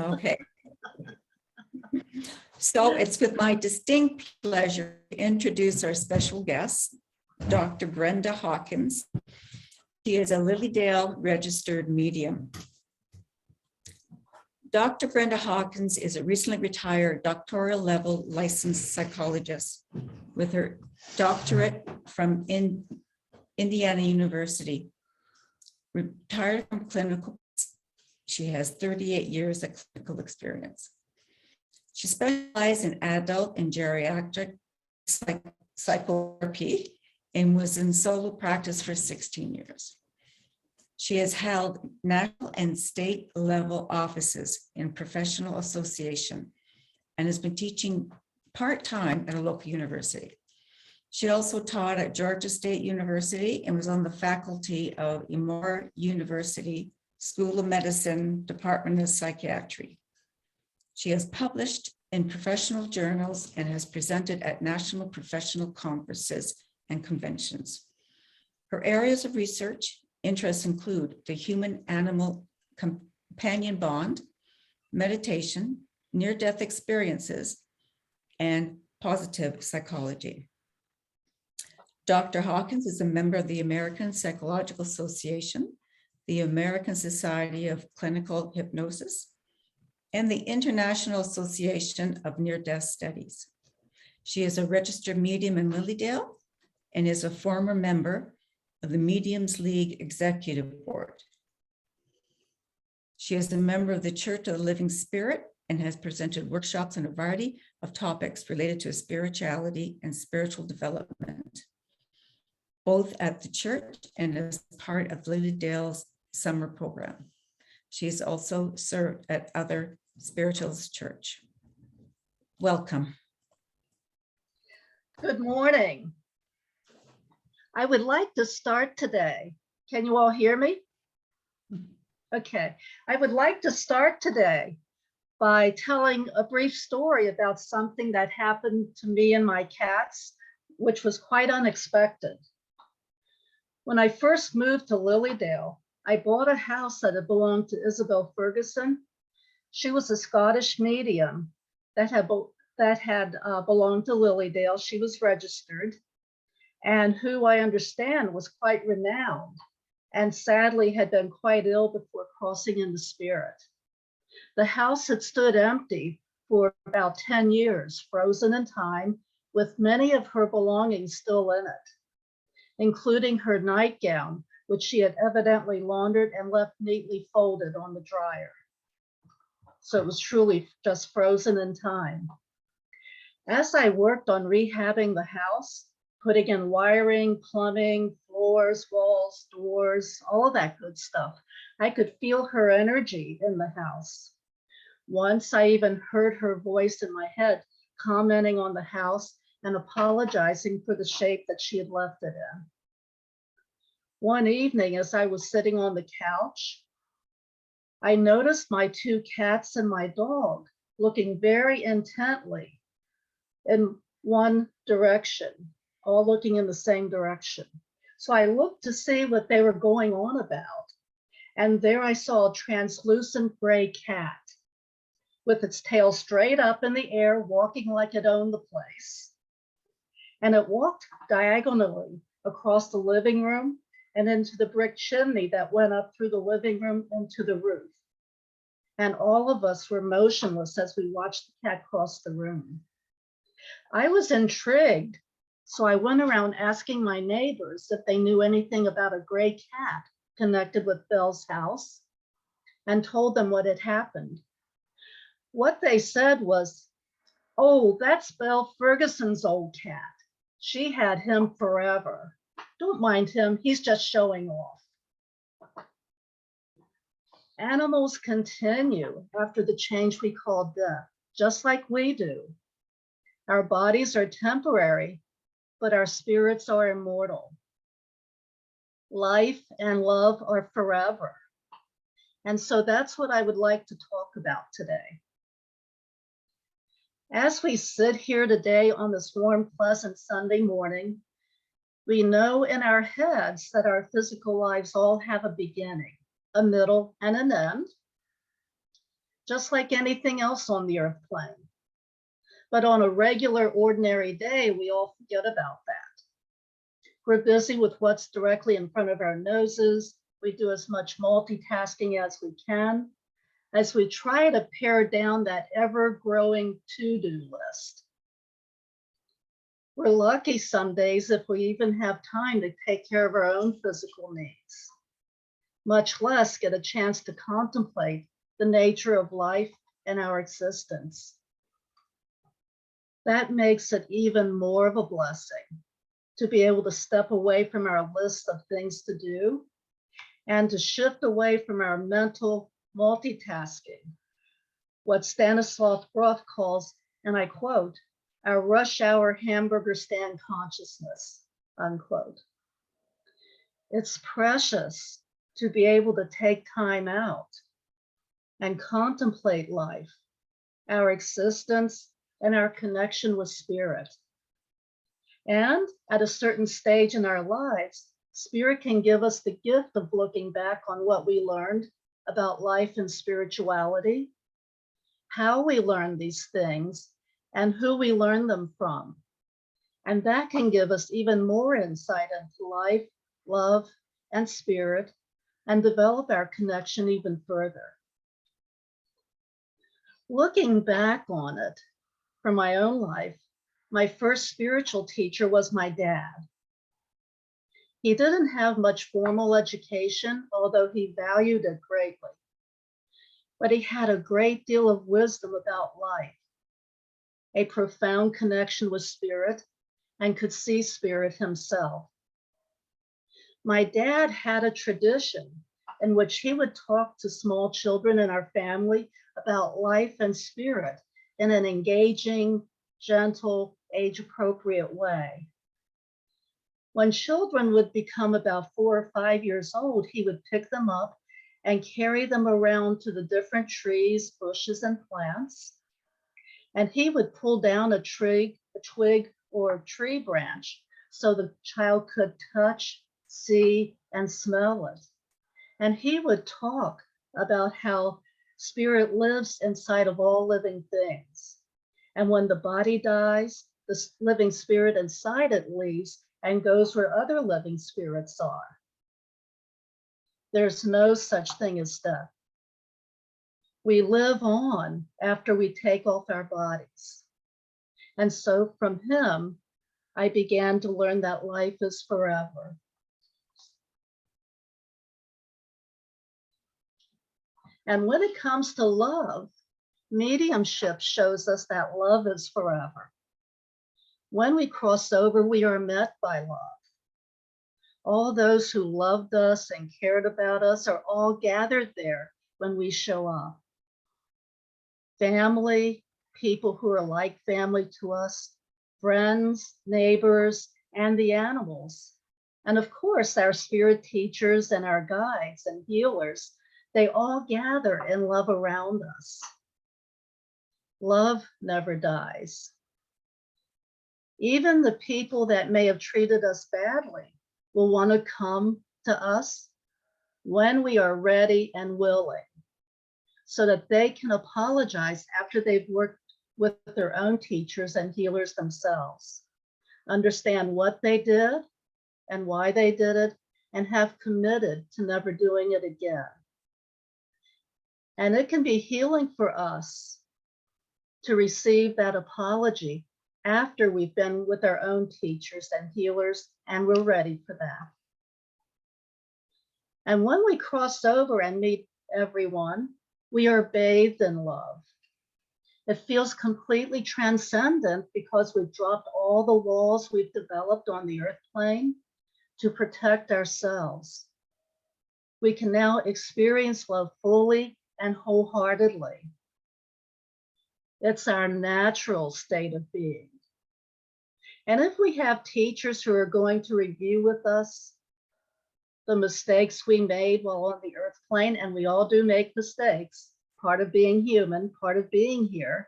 Okay. So it's with my distinct pleasure to introduce our special guest, Dr. Brenda Hawkins. She is a Lilydale registered medium. Dr. Brenda Hawkins is a recently retired doctoral level licensed psychologist with her doctorate from Indiana University. Retired from clinical, she has 38 years of clinical experience. She specialized in adult and geriatric psychotherapy and was in solo practice for 16 years. She has held national and state level offices in professional association and has been teaching part-time at a local university. She also taught at Georgia State University and was on the faculty of Emory University School of Medicine, Department of Psychiatry. She has published in professional journals and has presented at national professional conferences and conventions. Her areas of research interests include the human-animal companion bond, meditation, near-death experiences, and positive psychology. Dr. Hawkins is a member of the American Psychological Association, the American Society of Clinical Hypnosis, and the International Association of Near-Death Studies. She is a registered medium in Lilydale and is a former member of the Mediums League Executive Board. She is a member of the Church of the Living Spirit and has presented workshops on a variety of topics related to spirituality and spiritual development, both at the church and as part of Lilydale's summer program. She's also served at other spiritualist church. Welcome. Good morning. I would like to start today. Can you all hear me? Okay. I would like to start today by telling a brief story about something that happened to me and my cats, which was quite unexpected. When I first moved to Lilydale, I bought a house that had belonged to Isabel Ferguson. She was a Scottish medium that had belonged to Lilydale. She was registered, and who I understand was quite renowned and sadly had been quite ill before crossing into spirit. The house had stood empty for about 10 years, frozen in time, with many of her belongings still in it, including her nightgown, which she had evidently laundered and left neatly folded on the dryer. So it was truly just frozen in time. As I worked on rehabbing the house, putting in wiring, plumbing, floors, walls, doors, all of that good stuff, I could feel her energy in the house. Once I even heard her voice in my head commenting on the house and apologizing for the shape that she had left it in. One evening, as I was sitting on the couch, I noticed my two cats and my dog looking very intently in one direction, all looking in the same direction. So I looked to see what they were going on about. And there I saw a translucent gray cat with its tail straight up in the air, walking like it owned the place. And it walked diagonally across the living room and into the brick chimney that went up through the living room into the roof. And all of us were motionless as we watched the cat cross the room. I was intrigued, so I went around asking my neighbors if they knew anything about a gray cat connected with Belle's house and told them what had happened. What they said was, "Oh, that's Belle Ferguson's old cat. She had him forever. Don't mind him, he's just showing off." Animals continue after the change we call death, just like we do. Our bodies are temporary, but our spirits are immortal. Life and love are forever. And so that's what I would like to talk about today. As we sit here today on this warm, pleasant Sunday morning, we know in our heads that our physical lives all have a beginning, a middle, and an end. just like anything else on the earth plane. But on a regular, ordinary day, we all forget about that. We're busy with what's directly in front of our noses. We do as much multitasking as we can, as we try to pare down that ever-growing to-do list. We're lucky some days if we even have time to take care of our own physical needs, much less get a chance to contemplate the nature of life and our existence. That makes it even more of a blessing to be able to step away from our list of things to do and to shift away from our mental multitasking, what Stanislav Grof calls, and I quote, our rush hour hamburger stand consciousness, unquote. It's precious to be able to take time out and contemplate life, our existence, and our connection with spirit. And at a certain stage in our lives, spirit can give us the gift of looking back on what we learned about life and spirituality, how we learned these things, and who we learned them from. And that can give us even more insight into life, love, and spirit, and develop our connection even further. Looking back on it, from my own life, my first spiritual teacher was my dad. He didn't have much formal education, although he valued it greatly. But he had a great deal of wisdom about life, a profound connection with spirit, and could see spirit himself. My dad had a tradition in which he would talk to small children in our family about life and spirit in an engaging, gentle, age-appropriate way. When children would become about 4 or 5 years old, he would pick them up and carry them around to the different trees, bushes, and plants. And he would pull down a twig or a tree branch so the child could touch, see, and smell it. And he would talk about how spirit lives inside of all living things. And when the body dies, the living spirit inside it leaves and goes where other living spirits are. There's no such thing as death. We live on after we take off our bodies. And so from him, I began to learn that life is forever. And when it comes to love, mediumship shows us that love is forever. When we cross over, we are met by love. All those who loved us and cared about us are all gathered there when we show up. Family, people who are like family to us, friends, neighbors, and the animals. And of course, our spirit teachers and our guides and healers, they all gather in love around us. Love never dies. Even the people that may have treated us badly will want to come to us when we are ready and willing, so that they can apologize after they've worked with their own teachers and healers themselves, understand what they did and why they did it, and have committed to never doing it again. And it can be healing for us to receive that apology after we've been with our own teachers and healers, and we're ready for that. And when we cross over and meet everyone, we are bathed in love. It feels completely transcendent because we've dropped all the walls we've developed on the earth plane to protect ourselves. We can now experience love fully and wholeheartedly. It's our natural state of being. And if we have teachers who are going to review with us the mistakes we made while on the earth plane, and we all do make mistakes, part of being human, part of being here,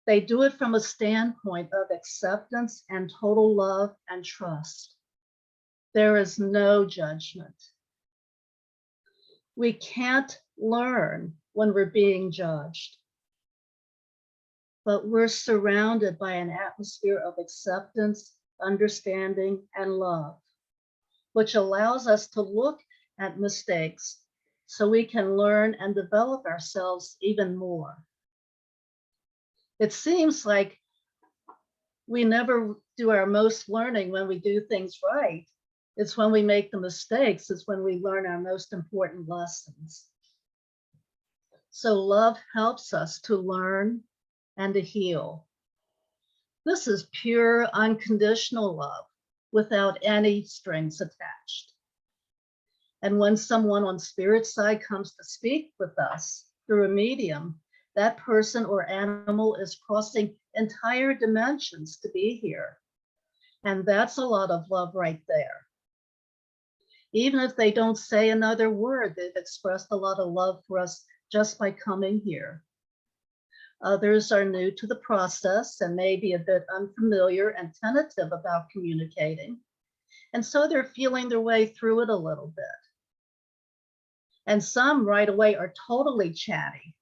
they do it from a standpoint of acceptance and total love and trust. There is no judgment. We can't learn when we're being judged. But we're surrounded by an atmosphere of acceptance, understanding, and love, which allows us to look at mistakes so we can learn and develop ourselves even more. It seems like we never do our most learning when we do things right. It's when we make the mistakes, it's when we learn our most important lessons. So love helps us to learn and to heal. This is pure, unconditional love without any strings attached. And when someone on spirit side comes to speak with us through a medium, that person or animal is crossing entire dimensions to be here. And that's a lot of love right there. Even if they don't say another word, they've expressed a lot of love for us just by coming here. Others are new to the process and may be a bit unfamiliar and tentative about communicating. And so they're feeling their way through it a little bit. And some right away are totally chatty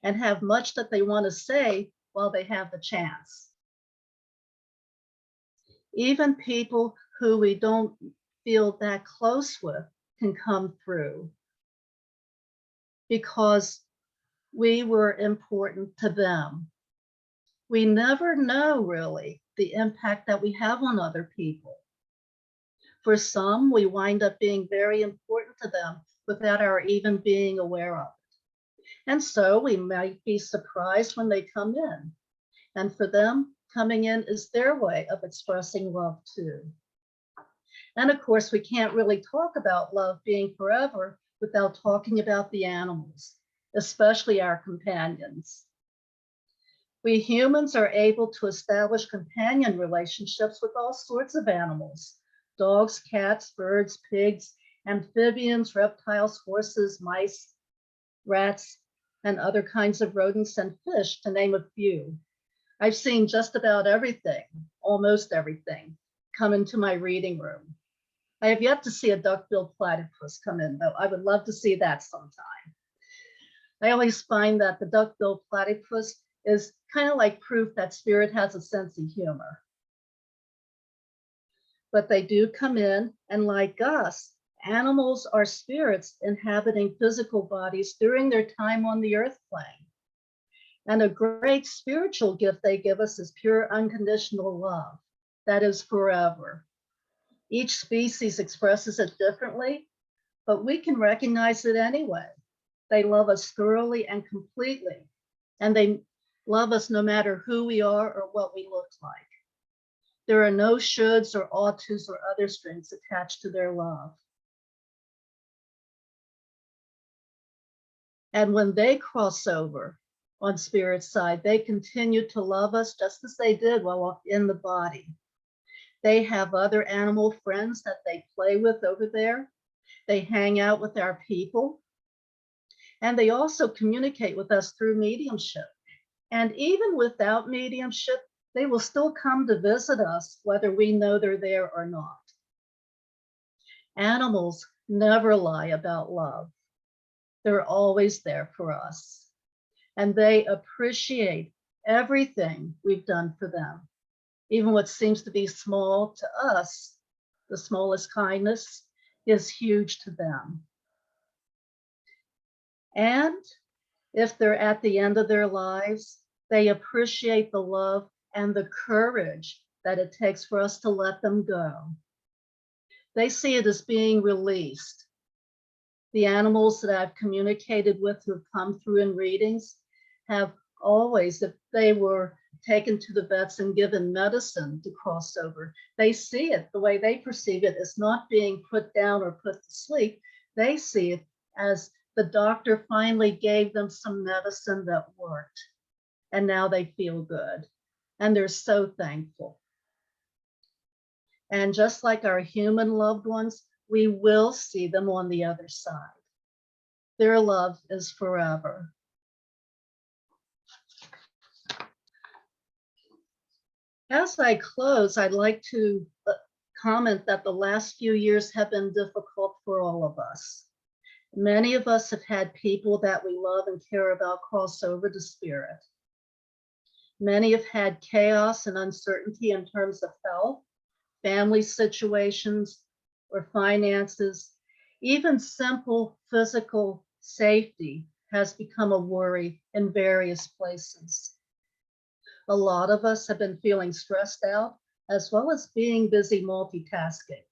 and have much that they want to say while they have the chance. Even people who we don't feel that close with can come through because we were important to them. We never know really the impact that we have on other people. For some, we wind up being very important to them without our even being aware of it. And so we might be surprised when they come in. And for them, coming in is their way of expressing love too. And of course, we can't really talk about love being forever without talking about the animals, especially our companions. We humans are able to establish companion relationships with all sorts of animals: dogs, cats, birds, pigs, amphibians, reptiles, horses, mice, rats, and other kinds of rodents and fish, to name a few. I've seen just about everything, almost everything, come into my reading room. I have yet to see a duck-billed platypus come in, though I would love to see that sometime. I always find that the duck-billed platypus is kind of like proof that spirit has a sense of humor. But they do come in, and like us, animals are spirits inhabiting physical bodies during their time on the earth plane. And a great spiritual gift they give us is pure unconditional love that is forever. Each species expresses it differently, but we can recognize it anyway. They love us thoroughly and completely, and they love us no matter who we are or what we look like. There are no shoulds or ought tos or other strings attached to their love. And when they cross over on spirit side, they continue to love us just as they did while in the body. They have other animal friends that they play with over there. They hang out with our people. And they also communicate with us through mediumship. And even without mediumship, they will still come to visit us, whether we know they're there or not. Animals never lie about love. They're always there for us. And they appreciate everything we've done for them. Even what seems to be small to us, the smallest kindness, is huge to them. And if they're at the end of their lives, they appreciate the love and the courage that it takes for us to let them go. They see it as being released. The animals that I've communicated with who've come through in readings have always, if they were taken to the vets and given medicine to cross over, they see it, the way they perceive it, as not being put down or put to sleep. They see it as the doctor finally gave them some medicine that worked, and now they feel good, and they're so thankful. And just like our human loved ones, we will see them on the other side. Their love is forever. As I close, I'd like to comment that the last few years have been difficult for all of us. Many of us have had people that we love and care about cross over to spirit. Many have had chaos and uncertainty in terms of health, family situations, or finances. Even simple physical safety has become a worry in various places. A lot of us have been feeling stressed out, as well as being busy multitasking.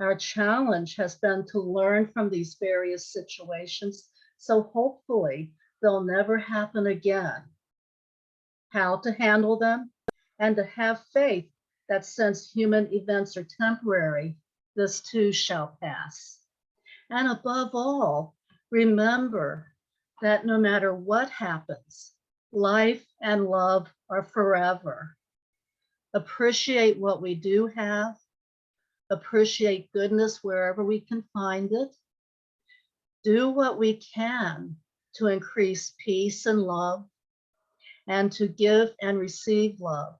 Our challenge has been to learn from these various situations, so hopefully they'll never happen again. How to handle them, and to have faith that since human events are temporary, this too shall pass. And above all, remember that no matter what happens, life and love are forever. Appreciate what we do have. Appreciate goodness wherever we can find it. Do what we can to increase peace and love, and to give and receive love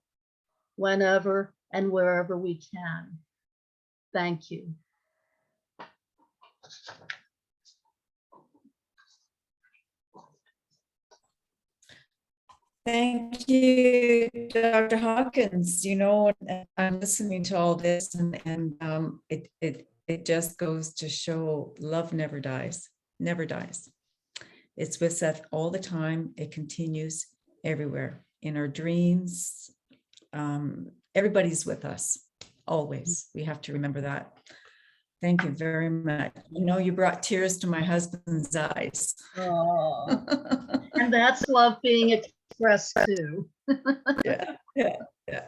whenever and wherever we can. Thank you. Thank you, Dr. Hawkins. You know, I'm listening to all this, and it just goes to show love never dies, never dies. It's with us all the time. It continues everywhere in our dreams. Everybody's with us always. We have to remember that. Thank you very much. You know, you brought tears to my husband's eyes. Oh, and that's love being expressed too. Yeah, yeah, yeah.